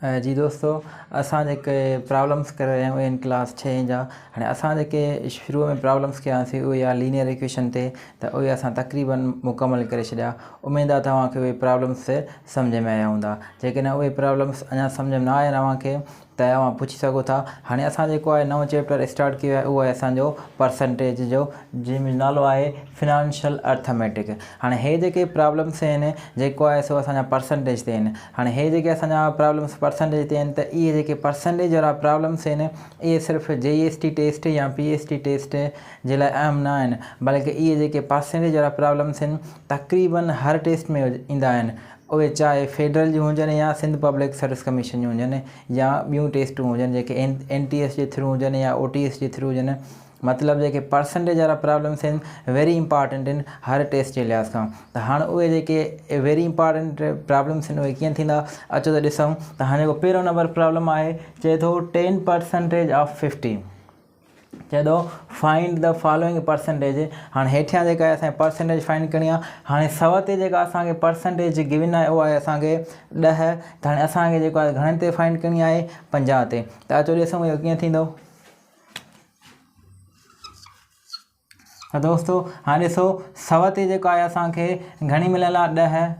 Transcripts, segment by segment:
जी दोस्तों, असां जेके प्रॉब्लम्स करे रहिया आहियूं इन क्लास 6 जा। हाणे असां जेके शुरू में प्रॉब्लम्स कयासीं उहे या लीनियर इक्वेशन ते, त उहे असां तक़रीबन मुकमल करे छॾिया। उमेद आहे तव्हांखे उहे प्रॉब्लम्स सम्झ में आया हूंदा। जेकॾहिं उहे प्रॉब्लम्स अञा सम्झ में न आया तव्हांखे त तव्हां पुछी सघो था। हाणे असां जेको आहे नओं चैप्टर स्टार्ट कयो आहे, उहो आहे असांजो परसेंटेज जो, जंहिंजो नालो आहे फिनांशियल अर्थमेटिक। हाणे हे जेके प्रॉब्लम्स आहिनि जेको आहे सो असांजा परसेंटेज ते आहिनि। हाणे हे जेके असांजा प्रॉब्लम्स परसेंटेज ते आहिनि, त इहे जेके परसेंटेज वारा प्रॉब्लम्स आहिनि इहे सिर्फ़ु JST टेस्ट या PST टेस्ट जे लाइ अहम न आहिनि, बल्कि इहे जेके परसेंटेज वारा प्रॉब्लम्स आहिनि तक़रीबन हर टेस्ट में ईंदा आहिनि। उहे चाहे फेडरल जूं हुजनि या सिंध पब्लिक सर्विस कमीशन जूं हुजनि या ॿियूं टेस्टूं हुजनि जेके NTS जे थ्रू हुजनि या OTS जे थ्रू हुजनि। मतिलबु जेके परसेंटेज वारा प्रॉब्लम्स आहिनि वेरी इंपॉर्टेंट आहिनि हर टेस्ट जे लिहाज़ खां। त हाणे उहे जेके वेरी इंपॉर्टेंट प्रॉब्लम्स आहिनि उहे कीअं थींदा, अचो त ॾिसूं। त हाणे जेको पहिरों नंबर प्रॉब्लम आहे, चए थो 10% ऑफ 50। चए थो फाइंड द फॉलोइंग परसेंटेज। हाणे हेठियां जेका आहे असांखे परसेंटेज फाइंड करणी आहे। हाणे 100 ते जेका असांखे परसेंटेज गिवन आहे उहा आहे असांखे 10। त हाणे असांखे जेको आहे घणे ते फाइंड करणी आहे, 50 ते। त अचो ॾिसूं इहो कीअं थींदो। त दोस्तों हाणे ॾिसो 100 ते जेको आहे असांखे घणी मिलियल आहे, 10।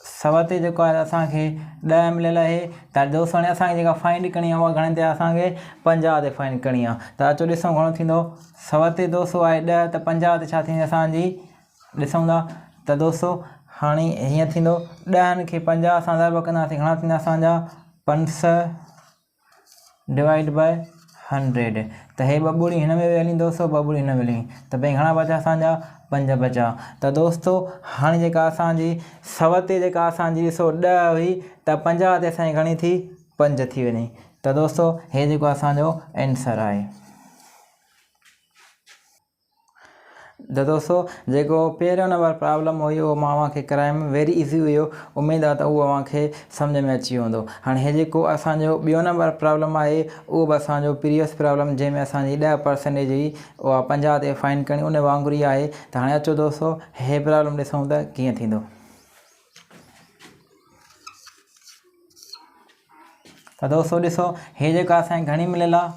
100 ते जेको आहे असांखे 10 मिलियल आहे। त दोस्तों हाणे असांखे जेका फाइंड करणी आहे उहा घणे ते असांखे 50 ते फाइंड करणी आहे। त अचो ॾिसूं घणो थींदो। 100 ते दोस्तों आहे 10, त 50 ते छा थींदी असांजी, ॾिसूं था। त दोस्तों हाणे हीअं थींदो, 10 खे 50 सां ज़रब कंदासीं, घणा थींदा असांजा 500 डिवाइड बाय 100। त हे ॿ ॿुड़ी हिन में वेहली दोस्तों, ॿ ॿुड़ी हिन में वेहली, त भई घणा बचा असांजा 5 बचा। त दोस्तों हाणे जेका असांजी 100 ते जेका असांजी ॾिसो 10 हुई, त 50 ते असांजी घणी थी, 5 थी वञे। त दोस्तों हे जेको असांजो आंसर आहे। त दोस्तों जेको पहिरियों नंबर प्रॉब्लम हुई उहो मां तव्हांखे करायमि, वेरी इज़ी हुयो। उमेद आहे त उहो तव्हांखे सम्झ में अची वेंदो। हाणे हे जेको असांजो ॿियो नंबर प्रॉब्लम आहे उहो बि असांजो प्रीवियस प्रॉब्लम जंहिंमें असांजी 10% हुई उहा 50 ते फाइंड करणी, उन वांगुरु ई आहे। त हाणे अचो दोस्तों हे प्रॉब्लम ॾिसूं त कीअं थींदो। त दोस्तों ॾिसो हे जेका असांखे घणी मिलियल आहे,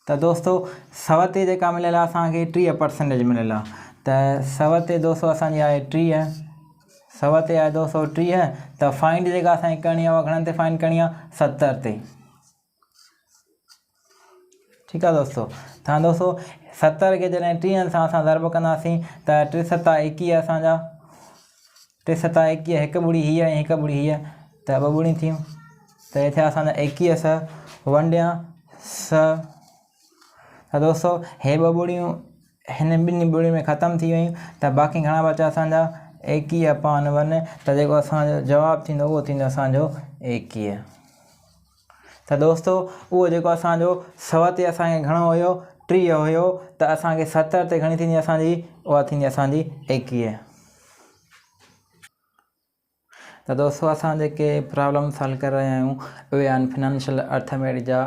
त दोस्तों 100 ते जेका मिलियल आहे असांखे 30% मिलियल आहे। त 100 ते दोस्तों असांजी आहे 30। 100 ते आहे दोस्तों 30। त फाइंड जेका असांखे करणी आहे उहा घणनि ते फाइंड करणी आहे, 70 ते। ठीकु आहे दोस्तों। त दोस्तों 70 खे जॾहिं 30 सां असां ज़रब कंदासीं त 3 7 21 असांजा, 3 7 21, हिकु ॿुड़ी हीअ ऐं हिकु ॿुड़ी हीअ, त ॿ ॿुड़ियूं थियूं। त हे थिया असांजा 21 100 1 त दोस्तों हे ॿ ॿुड़ियूं हिन ॿिनि ॿुड़ियुनि में ख़तमु थी वियूं। त बाक़ी घणा बचा असांजा 21/1। त जेको असांजो जवाबु थींदो उहो थींदो असांजो 21। त दोस्तों उहो जेको असांजो 100 ते असांखे घणो हुयो, 30 हुयो, त असांखे 70 ते घणी थींदी असांजी, उहा थींदी असांजी 21। त दोस्तों असां जेके प्रॉब्लम सॉल्व करे रहिया आहियूं उहे आहिनि फिनांशियल अर्थमेटिक जा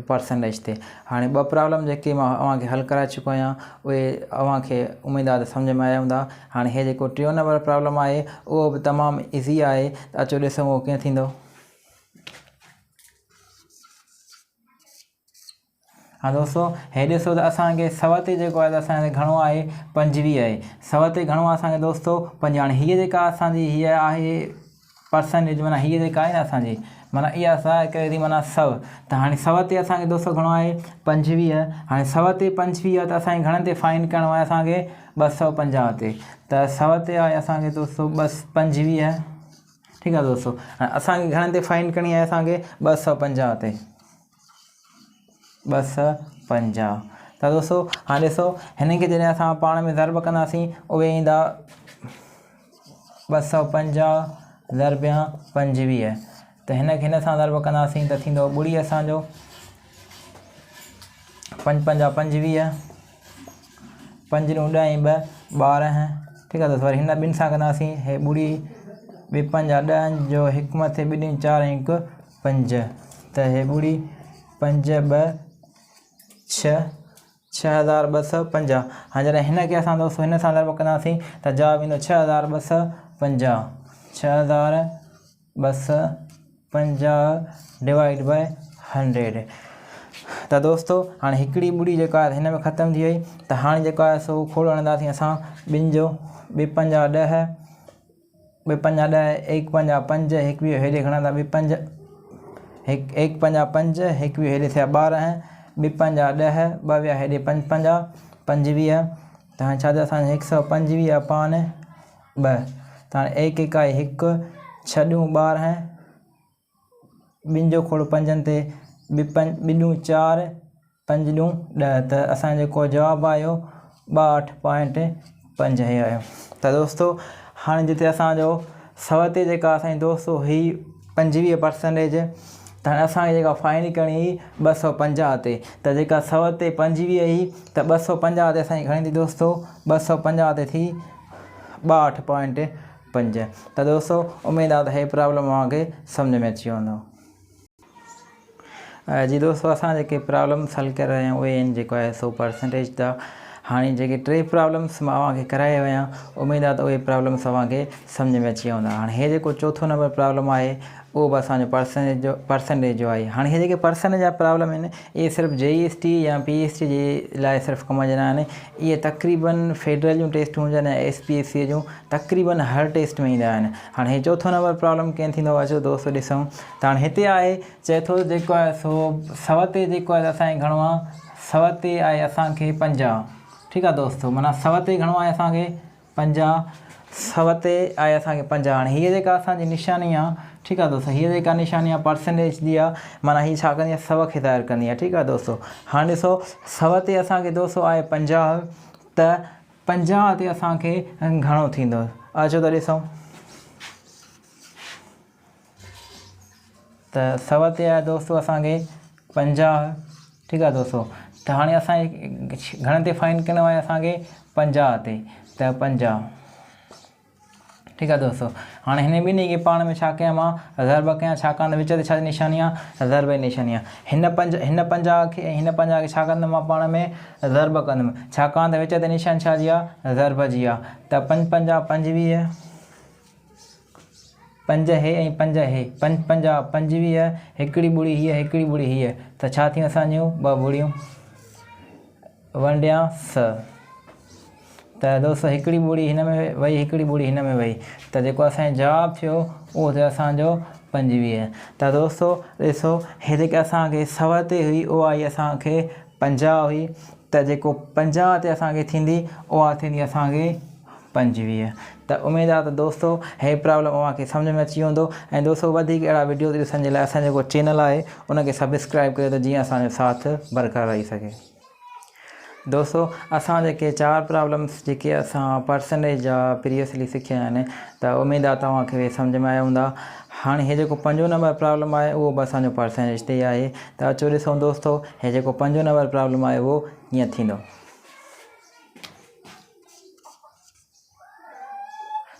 परसेंटेज ते। हाणे ॿ प्रॉब्लम जेके मां अव्हांखे हल कराए चुको आहियां उहे अव्हांखे उमेद आहे त सम्झ में आया हूंदा। हाणे हे जेको टियों नंबर प्रॉब्लम आहे उहो बि तमामु ईज़ी आहे। त अचो ॾिसूं उहो कीअं थींदो। हा दोस्तों हे ॾिसो त असांखे 100 ते जेको आहे त असांखे घणो आहे, 25 आहे। 100 ते घणो आहे असांखे दोस्तों 25। हाणे हीअ जेका असांजी हीअ आहे परसेंटेज, माना हीअ जेका आहे न असांजी, माना इहा असां करे थी माना 100। त हाणे 100 ते असांखे दोस्तों घणो आहे, 25। हाणे 100 ते 25 आहे त असांखे घणनि ते फाइंड करिणो आहे, असांखे 250 ते। त 100 ते आहे असांखे दोस्तों 25। ठीकु आहे दोस्तों। हाणे असांखे घणनि ते फाइंड करणी आहे, असांखे 250 ते, 250। त दोस्तों हाणे ॾिसो हिन खे जॾहिं असां पाण में ज़रब कंदासीं उहे ईंदा 250 ज़रबिया 25। त हिन खे हिन सां ज़रब कंदासीं त थींदो ॿुड़ी असांजो 5 5 25, 5 ॾूं 10 ऐं 2 12। ठीकु आहे दोस्तों। वरी हिन ॿिनि सां कंदासीं, हे ॿुड़ी ॿिए 5 10 जो हिकु मथे ॿिनी 4 ऐं 1 5। त हे ॿुड़ी 5 2 6 6250। हाणे जॾहिं हिन खे असां दोस्तों हिन सां ज़रब कंदासीं त जवाबु ईंदो 6250। 6250 50 डिवाइड बाय 100। त दोस्तों हाणे हिकिड़ी ॿुड़ी जेका आहे हिन में ख़तमु थी वई। त हाणे जेको आहे सो खोड़ हणंदासीं असां ॿिनि जो। 2 5 10, 2 5 10, 1 5 5, 1 वीह हेॾे खणंदा 2 5, 1 5 5, 1 वीह हेॾे थिया 12, 2 5 10, 2 विया हेॾे 5 50, 25। त हाणे छा थियो असांजे 125 अपान 2। त हाणे 1 1 आहे 1, 6 ॾूं 12, ॿिनि जो खोड़ पंजनि ते 2 ॾूं 4, 5 ॾूं 10। त असांजो जेको जवाबु आयो 62.5 हे आयो। त दोस्तों हाणे जिते असांजो 100 ते जेका असांजी दोस्तों हुई 25%, त हाणे असांखे जेका फाइंड करणी हुई 250 ते। त जेका 100 ते 25 हुई त 250 ते असांजी घणी थी दोस्तों, 250 ते थी 62.5। त दोस्तों उमेद आहे त हे प्रॉब्लम तव्हांखे सम्झ में अची वेंदो। जी दोस्तों असां जेके प्रॉब्लम्स हल करे रहिया आहियूं उहे आहिनि जेको आहे सो परसेंटेज। त हाणे जेके 3 प्रॉब्लम्स मां तव्हांखे कराए विया, उमेद आहे त उहे प्रॉब्लम्स तव्हांखे सम्झ में अची वेंदा। हाणे हे जेको चौथों नंबर प्रॉब्लम आहे उहो बि असांजो परसेंटेज जो आहे। हाणे हे जेके परसेंटेज जा प्रॉब्लम आहिनि इहे सिर्फ़ु JST या PST जे लाइ सिर्फ़ु कम जे न आहिनि। इहे तक़रीबन फेडरल जूं टेस्ट हुजनि ऐं SPSC जूं तक़रीबन हर टेस्ट में ईंदा आहिनि। हाणे हे चौथों नंबर प्रॉब्लम कीअं थींदो अचो दोस्तों ॾिसूं। त हाणे हिते आहे चए थो जेको आहे सो 100 ते जेको आहे असांखे घणो आहे, 100 ते आहे असांखे 50। ठीकु आहे दोस्तों, माना 100 ते घणो आहे असांखे 50, 100 ते आहे असांखे 50। हाणे हीअ जेका असांजी निशानी आहे, ठीकु आहे दोस्तों, हीअ जेका निशानी आहे परसेंटेज जी आहे, माना हीअ छा कंदी आहे 100 खे ज़ाहिर कंदी आहे। ठीकु आहे दोस्तों। हाणे ॾिसो 100 ते असांखे दोस्तों आहे 50, त 50 ते असांखे घणो थींदो अचो त ॾिसूं। त 100 ते आहे दोस्तों असांखे 50। ठीकु आहे दोस्तों। त हाणे असांखे घणे ते फाइंड करिणो आहे असांखे 50 ते। त 50। ठीकु आहे दोस्तों। हाणे हिन ॿिन्ही खे पाण में छा कयां मां ज़र्ब कयां, छाकाणि त विच ते छा निशानी आहे ज़र्ब जी निशानी आहे। हिन 50 खे ऐं हिन 50 खे छा कंदुमि मां पाण में ज़र्ब कंदुमि, छाकाणि त विच ते निशानी छा जी आहे ज़र्ब जी आहे। त 5 5 25, 5 हे ऐं 5 हे, 5 5 25, हिकिड़ी ॿुड़ी हीअ, हिकिड़ी ॿुड़ी हीअ, त छा थियूं असांजियूं 2 ॿुड़ियूं 1 या 100। त दोस्तों हिकिड़ी ॿुड़ी हिन में वई, हिकिड़ी ॿुड़ी हिन में वई, त जेको असांजो जवाबु थियो उहो थियो असांजो 25। त दोस्तों ॾिसो हे जेके असांखे 100 ते हुई उहा आई असांखे 50 हुई, त जेको 50 ते असांखे थींदी उहा थींदी असांखे 25। त उमेद आहे त दोस्तों हे प्रॉब्लम तव्हांखे सम्झ में अची वेंदो। ऐं दोस्तों वधीक अहिड़ा वीडियो ॾिसण जे लाइ असांजो जेको चैनल आहे उनखे सब्सक्राइब कयो त जीअं असांजो साथ बरक़रार रही सघे। दोस्तों असां जेके 4 प्रॉब्लम्स जेके असां परसेंटेज जा प्रीवियसली सिखिया आहिनि, त उमेद आहे तव्हांखे उहे सम्झ में आया हूंदा। हाणे हे जेको 5 नंबर प्रॉब्लम आहे उहो बि असांजो परसेंटेज ते आहे। त अचो ॾिसूं दोस्तों हे जेको 5 नंबर प्रॉब्लम आहे उहो कीअं थींदो।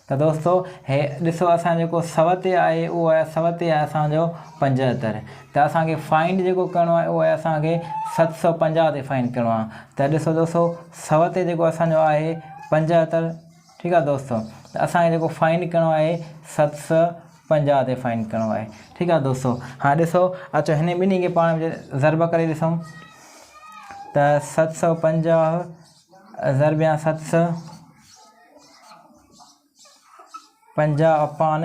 त दोस्तों हे ॾिसो असांजो जेको 100 ते आहे उहो आहे 100 ते आहे असांजो 75। त असांखे फाइंड जेको करिणो आहे उहो आहे असांखे 750 ते फाइंड करिणो आहे। त ॾिसो दोस्तों 100 ते जेको असांजो आहे 75। ठीकु आहे दोस्तों। त असांखे जेको फाइंड करिणो आहे 750 ते फाइंड करिणो आहे। ठीकु आहे दोस्तों। हाणे ॾिसो अचो हिन ॿिन्ही खे पाण में ज़र्ब करे ॾिसूं। त 750 ज़र्ब 750 अपान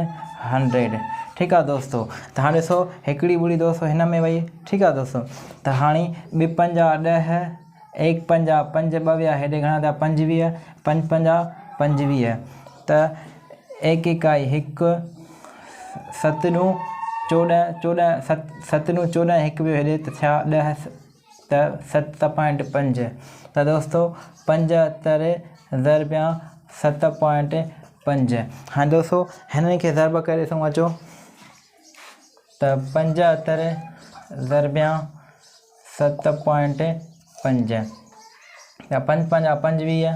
100। ठीकु आहे दोस्तों। त हाणे ॾिसो हिकिड़ी ॿुड़ी दोस्तों हिन में वई। ठीकु आहे दोस्तों। त हाणे 2 5 10, 1 5 5, 2 विया हेॾे घणा थिया 25, 5 5 25, त 1 1 आई 1, 7 ॾूं 14, 7 ॾूं 14, 1 वियो हेॾे त थिया 10, त 7.5। त दोस्तों 75 ज़र्ब 7.5। हाणे दोस्तों हिननि खे ज़र्ब करे ॾिसूं अचो। त 75 ज़र्ब 7.5, त 5 5 25,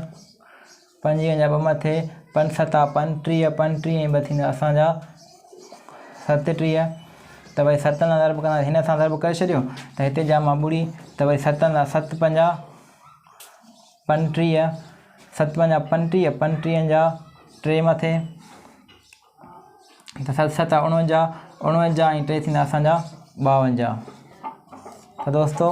25 जा 2 मथे 5 7 35, 35 ऐं 2 थींदा असांजा 37। त भई 7 सां ज़र्ब कंदा हिन सां ज़र्ब करे छॾियो त हिते जा मां ॿुड़ी, त भई 7 सां 7 5 35, 7 5 35, 35 जा 3 मथे, त 7 7 49, 49 ऐं 3 थींदा असांजा 52। त दोस्तो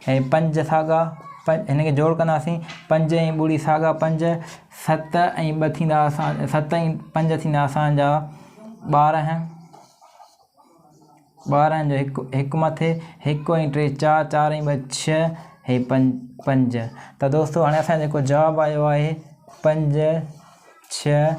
हे 5 साॻा हिन खे जोड़ कंदासीं। 5 ऐं ॿुड़ी साॻा 5, 7 ऐं 2 थींदा 7 ऐं 5 थींदा असांजा 12। 12 जो हिकु मथे 1 ऐं 3 4, 4 ऐं 2 6, हे 5। त दोस्तो हाणे असांजो जेको जवाबु आयो आहे 5 6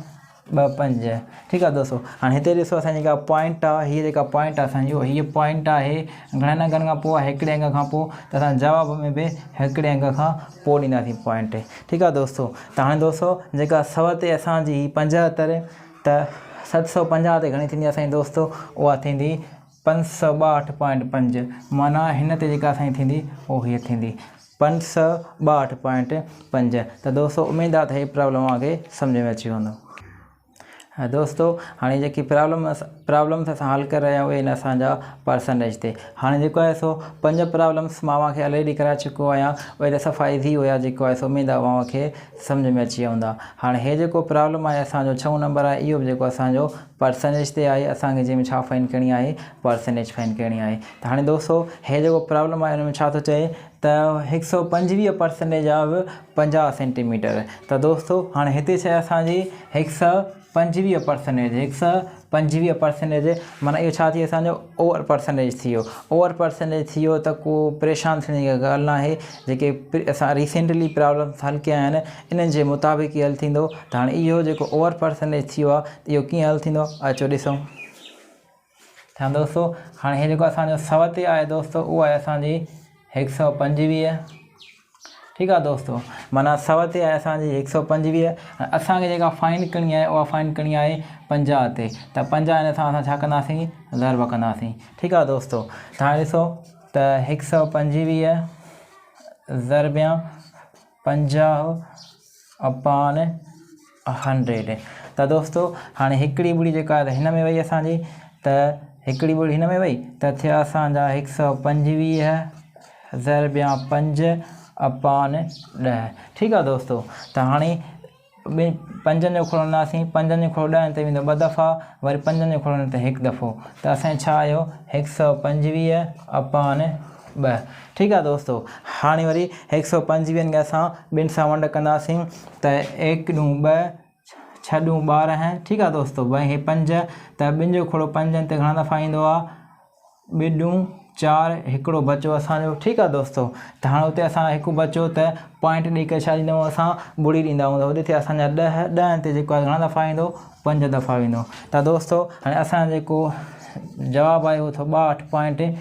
2 5। ठीकु आहे दोस्तो। हाणे हिते ॾिसो असांजी जेका पॉइंट आहे, हीअ जेका पॉइंट आहे असांजी हीअ पॉइंट आहे घणनि अंगनि खां पोइ हिकिड़े अंग खां पोइ, त असां जवाब में बि हिकिड़े अंग खां पोइ ॾींदासीं पॉइंट। ठीकु आहे दोस्तो। त हाणे दोस्तो जेका 100 ते असांजी 75, त 750 ते घणी थींदी असांजी दोस्तो, उहा थींदी 562.5। माना हिन ते जेका असांजी थींदी उहो हीअ थींदी 562.5। त दोस्तो उमेदु आहे त हीअ प्रॉब्लम तव्हांखे सम्झ में अची वेंदो। दोस्तो हाणे जेकी प्रॉब्लम्स असां हल करे रहिया आहियूं उहे असांजा परसेंटेज ते। हाणे जेको आहे सो 5 प्रॉब्लम्स मां तव्हांखे ऑलरेडी कराए चुको आहियां, उहे त सफ़ा ईज़ी हुया, जेको आहे सो उमेदु आहे तव्हांखे सम्झ में अची वेंदा। हाणे हे जेको प्रॉब्लम आहे असांजो 6 नंबर आहे, इहो बि जेको असांजो परसेंटेज ते आहे। असांखे जंहिंमें छा फाइंड करणी आहे, परसेंटेज फाइंड करणी आहे। त हाणे दोस्तो हे जेको प्रॉब्लम आहे हुन में छा थो चए त 125% ऑफ 50 सेंटीमीटर। त दोस्तो हाणे हिते छा आहे असांजी 125%, 125%, माना इहो छा थी असांजो ओवर परसेंटेज थी वियो। ओवर परसेंटेज थी वियो त को परेशान थियण जी ॻाल्हि न आहे। जेके असां रिसेंटली प्रॉब्लम्स हल कया आहिनि इन्हनि जे मुताबिक़ ई हल थींदो। त हाणे इहो जेको ओवर परसेंटेज थी वियो आहे इहो कीअं हल थींदो, अचो ॾिसूं। त दोस्तो हाणे हे जेको असांजो 100 ते आहे दोस्तो, उहा आहे असांजी 125। ठीकु आहे दोस्तो। माना 100 ते आहे असांजी 125। असांखे जेका फाइंड करणी आहे उहा फाइंड करणी आहे 50 ते। त 50 हिन सां असां छा कंदासीं, ज़र्ब कंदासीं। ठीकु आहे दोस्तो। त हाणे ॾिसो त 125 ज़रबिया 50/100। त दोस्तो हाणे हिकिड़ी ॿुड़ी जेका आहे हिन में वई असांजी, त हिकिड़ी ॿुड़ी हिन में वई त थिया असांजा 125 ज़रबिया 5/10। ठीकु आहे दोस्तो। त हाणे 5 जो खोड़ हणंदासीं। 5 जो खोड़ 10 ते वेंदो 2 दफ़ा, वरी 5 जो खोड़ ते 1 दफ़ो। त असांजो छा आयो 125/2। ठीकु आहे दोस्तो। हाणे वरी 125 खे असां ॿिनि सां वंड कंदासीं। त 1 × 2 6 × 12। ठीकु आहे दोस्तो। भई हे 5, त 2 जो खोड़ो 5 ते घणा दफ़ा ईंदो आहे, 2 × 4, हिकिड़ो बचो असांजो। ठीकु आहे दोस्तो। त हाणे हुते असां हिकु बचो त पॉइंट ॾेई करे छा ॾींदा आहियूं असां, ॿुड़ी ॾींदा आहियूं। त होॾे थिया असांजा 10 ते जेको आहे घणा दफ़ा ईंदो, 5 दफ़ा ईंदो। त दोस्तो हाणे असांजो जेको जवाबु आहे उहो 62.5।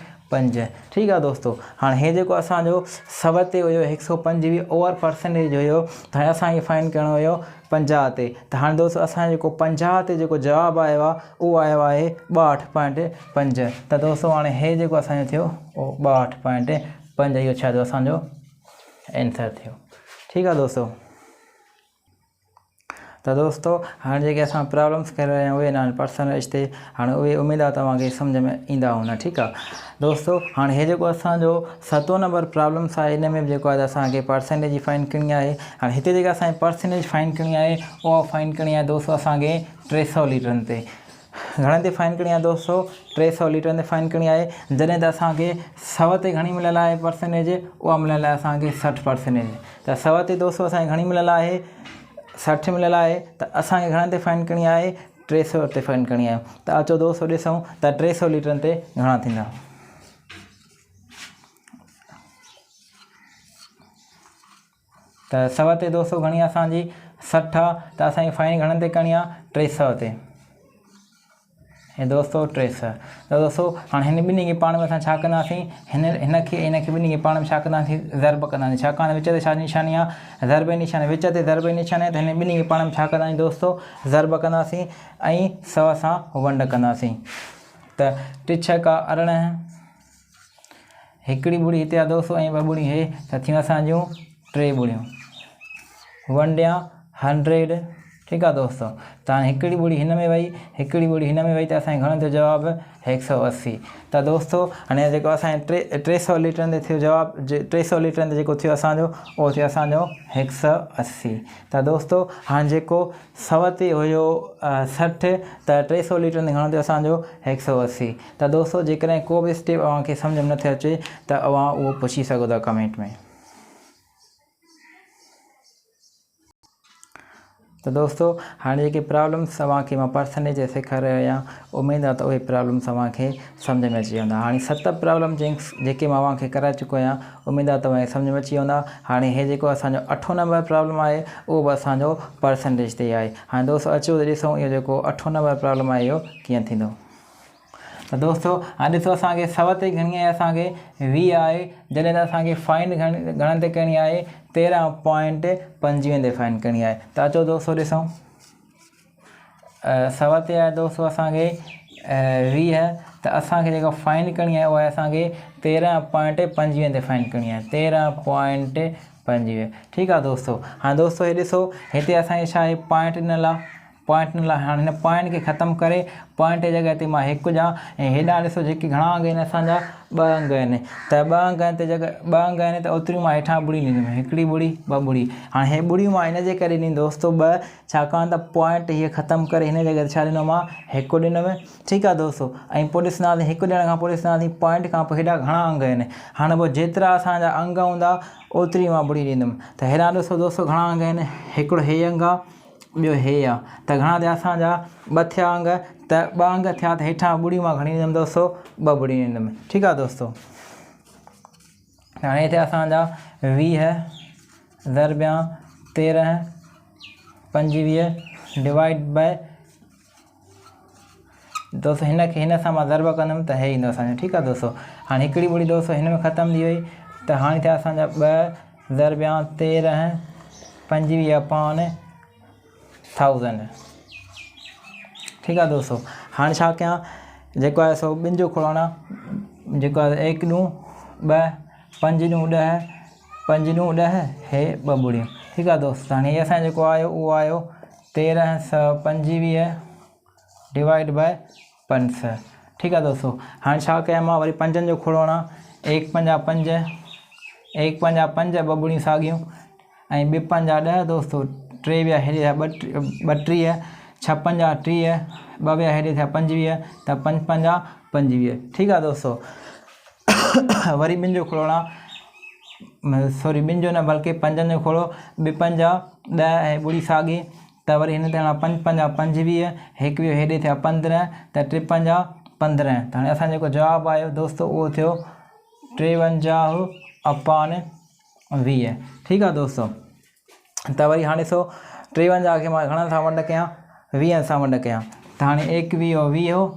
ठीकु आहे दोस्तो। हाणे हे जेको असांजो 100 ते हुयो 125 ओवर परसेंटेज हुयो, त हाणे असांखे फाइंड करिणो हुयो 50 ते। त हाणे दोस्तो असांजो जेको 50 ते जेको जवाबु आयो आहे उहो आयो आहे 62.5। त दोस्तो हाणे हे जेको असांजो थियो उहो 62.5, इहो छा थियो असांजो आंसर थियो। ठीकु आहे दोस्तो। त दोस्तो हाणे जेके असां प्रॉब्लम्स करे रहिया आहियूं उहे आहिनि परसेंटेज ते। हाणे उहे उमेदु आहे तव्हांखे सम्झ में ईंदा हूंदा। ठीकु आहे दोस्तो। हाणे हे जेको असांजो 7 नंबर प्रॉब्लम्स आहे इन में बि जेको आहे असांखे परसेंटेज जी फाइंड करणी आहे। हाणे हिते जेका असांखे परसेंटेज फाइंड करणी आहे उहा फाइंड करणी आहे दोस्तो असांखे 300 लीटरनि ते। घणे ते फाइंड करणी आहे दोस्तो, 300 लीटरनि ते फाइंड करणी आहे। जॾहिं त असांखे 100 ते घणी मिलियलु आहे परसेंटेज, उहा मिलियलु आहे असांखे 60%। त 100 ते दोस्तो असांखे घणी मिलियलु आहे, 60 मिलियलु आहे। त असांखे घणे ते फाइंड करणी आहे, 300 ते फाइंड करणी आहे। त अचो दोस्तो ॾिसूं त 300 लीटरनि ते घणा थींदा। त 100 ते दोस्तो घणी आहे असांजी 60 आहे। त असांजी फाइंड घणे ते करणी आहे, 300 ते। हे दोस्तो 300। त दोस्तो हाणे हिन ॿिन्ही खे पाण में असां छा कंदासीं, हिनखे ॿिन्ही खे पाण में छा कंदासीं, ज़र्ब कंदासीं। छाकाणि विच ते छा निशानी आहे, ज़र्ब जी निशानी, विच ते ज़र्ब जी निशानी आहे। त हिन ॿिन्ही खे पाण में छा कंदासीं दोस्तो, ज़र्ब कंदासीं ऐं 100 सां वंड कंदासीं। त 3 × 6 = 18, हिकिड़ी ॿुड़ी हिते आहे दोस्तो ऐं 2 ॿुड़ी हे, त थियूं असांजूं 3 ॿुड़ियूं। 1 × 100 ठीक है दोस्तों। तो हाँ हिकड़ी ॿुड़ी हिन में वही, हिकड़ी ॿुड़ी हिन में वही, तो असांखे घणो थियो जवाबु 180। तो दोस्तों हाणे जेको असांजे 300 लीटरनि ते थियो जवाबु, 300 लीटरनि ते जेको थियो असांजो, उहो थियो असांजो 180। तो दोस्तों हाणे जेको 100 ते हुयो 60, त 300 लीटरनि ते घणो थियो असांजो 180। तो दोस्तों जेकॾहिं को बि स्टेप अव्हांखे सम्झ में नथो अचे त अव्हां उहो पुछी सघो था कमेंट में। तो दोस्तों हाणे जेके प्रॉब्लम्स अव्हांखे मां परसेंटेज सेखारे आहियां, उमेद आहे त उहे प्रॉब्लम्स अव्हांखे सम्झ में अची वेंदा। हाणे 7 प्रॉब्लम जेके मां अव्हांखे कराए चुको आहियां, उमेद आहे तव्हांखे सम्झ में अची वेंदा। हाणे हे जेको असांजो 8 नंबर प्रॉब्लम आहे, उहो बि असांजो परसेंटेज ते आहे। हाणे दोस्तों अचो त ॾिसूं इहो जेको 8 नंबर प्रॉब्लम आहे इहो कीअं थींदो। तो दोस्तों हाणे ॾिसो असांखे 100 ते घणी आहे, असांखे 20 आहे। जॾहिं त असांखे फाइंड घणनि ते करणी आहे, 13.25 ते फाइंड करणी आहे। त अचो दोस्तों ॾिसूं 100 ते आहे दोस्तों असांखे 20, त असांखे जेको फाइंड करणी आहे उहा आहे असांखे 13.25 ते फाइंड करणी आहे, 13.25। ठीक आहे दोस्तों। हाँ दोस्तों हे ॾिसो हिते असांखे छा आहे, पॉइंट ॾिनल आहे, पॉइंट ॾिनल आहे। हाणे हिन पॉइंट खे ख़तमु करे पॉइंट जी जॻह ते मां 1 विझां, ऐं हेॾां ॾिसो जेके घणा अंग आहिनि असांजा, 2 अंग आहिनि। त 2 अंग आहिनि त जॻह 2 अंग आहिनि, त ओतिरियूं मां हेठां ॿुड़ी ॾींदुमि, हिकिड़ी ॿुड़ी 2 ॿुड़ी। हाणे हे ॿुड़ियूं मां इन जे करे ॾिनी दोस्तों 2, छाकाणि त पॉइंट हीअ ख़तमु करे हिन जॻह ते छा ॾिनो मां, 1 ॾिनोमि। ठीकु आहे दोस्तों। ऐं पोइ ॾिसंदासीं 1 ॾियण खां पोइ ॾिसंदासीं पॉइंट खां पोइ हेॾा घणा अंग आहिनि। हाणे पोइ जेतिरा असांजा अंग हूंदा ओतिरी मां ॿुड़ी ॾींदुमि। त हेॾां ॾिसो दोस्तों घणा अंग आहिनि, हिकिड़ो हे अंग आहे, ॿियो हे आहे, त घणा थिया असांजा 2 थिया अंग। त 2 अंग थिया त हेठां ॿुड़ी मां घणी ॾींदुमि दोस्तों, 2 ॿुड़ी ॾींदुमि। ठीकु आहे दोस्तों। हाणे थिया असांजा 20 ज़रबिया 13.25 डिवाइड बाय दोस्तों हिन सां मां ज़रब कंदुमि त हे ईंदो असांजो। ठीकु आहे दोस्तों। हाणे हिकिड़ी ॿुड़ी दोस्तों हिन में ख़तमु थी वई, त हाणे थिया असांजा 2 ज़रबिया 13.25 अपॉन 1000। ठीकु आहे दोस्तों। हाणे छा कयां, जेको आहे सो ॿिनि जो खोलणा, जेको आहे 1 ॾूं 2, 5 ॾूं 10, 5 ॾूं 10, हे 2 ॿुड़ियूं। ठीकु आहे दोस्तों। हाणे हीअ असांजो जेको आयो उहो आयो 1325 डिवाइड बाय 500। ठीकु आहे दोस्तों। हाणे छा कयां मां, वरी 5 जो खोलणा, 1 5 5, 1 5 5, 2 ॿुड़ियूं साॻियूं, ऐं 2 5 10 दोस्तों, 3 ॿिया हेॾे थिया 32, 6 5 30, 2 ॿिया हेॾे थिया 25, त 5 5 25। ठीकु आहे दोस्तों। वरी 2 जो खोलणा, सॉरी 2 जो न बल्कि 5 जो खोलो, 2 5 10 ऐं ॿुड़ी साॻी, त वरी हिन ते 5 5 25, 1 ॿियो हेॾे थिया 15, त 3 5 15। त हाणे असांजो जेको जवाबु आयो दोस्तों उहो थियो 53 अपॉन 20। ठीकु आहे दोस्तों। त वरी हाणे ॾिसो 53 खे मां घणनि सां वंड कयां, 20 सां वंड कयां, त हाणे 1 20 20,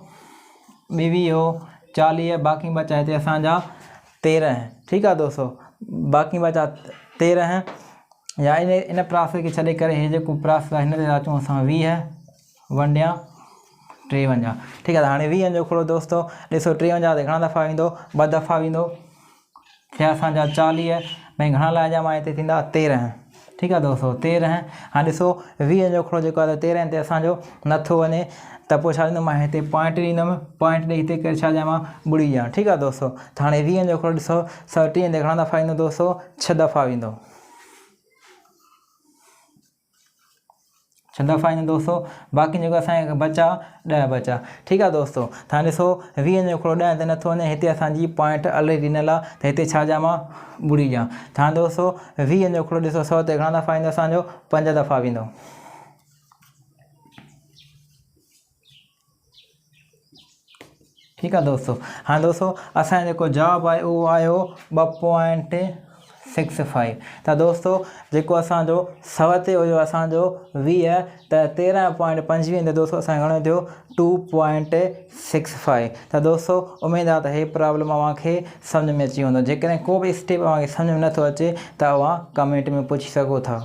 2 20 40, बाक़ी बचा हिते असांजा 13। ठीकु आहे दोस्तों। बाक़ी बचा 13, या इन प्रोसेस खे छॾे करे हे जेको प्रोसेस आहे हिन ते अचूं असां 20 वंडिया 53। ठीकु आहे। त हाणे 20 जो खोलो दोस्तों, ॾिसो 53 ते घणा दफ़ा वेंदो, 2 दफ़ा वेंदो, थिया असांजा 40, भई घणा लाइजा मां हिते थींदा 13। ठीकु आहे दोस्तों 13। हाणे ॾिसो 20 जो खोलो जेको आहे 13 ते असांजो नथो वञे, त पोइ छा ॾींदुमि मां हिते पॉइंट ॾींदुमि, पॉइंट ॾेई हिते करे छा ॾियां मां ॿुड़ी ॾियां। ठीकु आहे दोस्तों। त हाणे 20 जो खोलो ॾिसो 30 ते घणा दफ़ा ईंदो दोस्तों, 6 दफ़ा वेंदो, 6 दफ़ा ईंदो दोस्तों। बाक़ी जेको असांखे बचा 10 बचा। ठीकु आहे दोस्तों। त हाणे ॾिसो 20 जो खोलो 10 ते नथो वञे, हिते असांजी पॉइंट ऑलरेडी ॾिनल आहे, त हिते छा ॾियां मां ॿुड़ी ॾियां। त हाणे दोस्तों 20 जो खोलो ॾिसो 100 ते घणा दफ़ा ईंदो असांजो, 5 दफ़ा वेंदो। ठीकु आहे दोस्तों। हाँ दोस्तों असांजो जेको जवाबु आहे उहो आयो 2.65। त दोस्तों जेको असांजो 100 ते हुयो असांजो 20, त 13.25 ते दोस्तों असांजो घणो थियो 2.65। त दोस्तों उमेद आहे त हे प्रॉब्लम अव्हांखे सम्झ में अची वेंदो। जेकॾहिं को बि स्टेप अव्हांखे सम्झ में नथो अचे त अव्हां कमेंट में पुछी सघो था।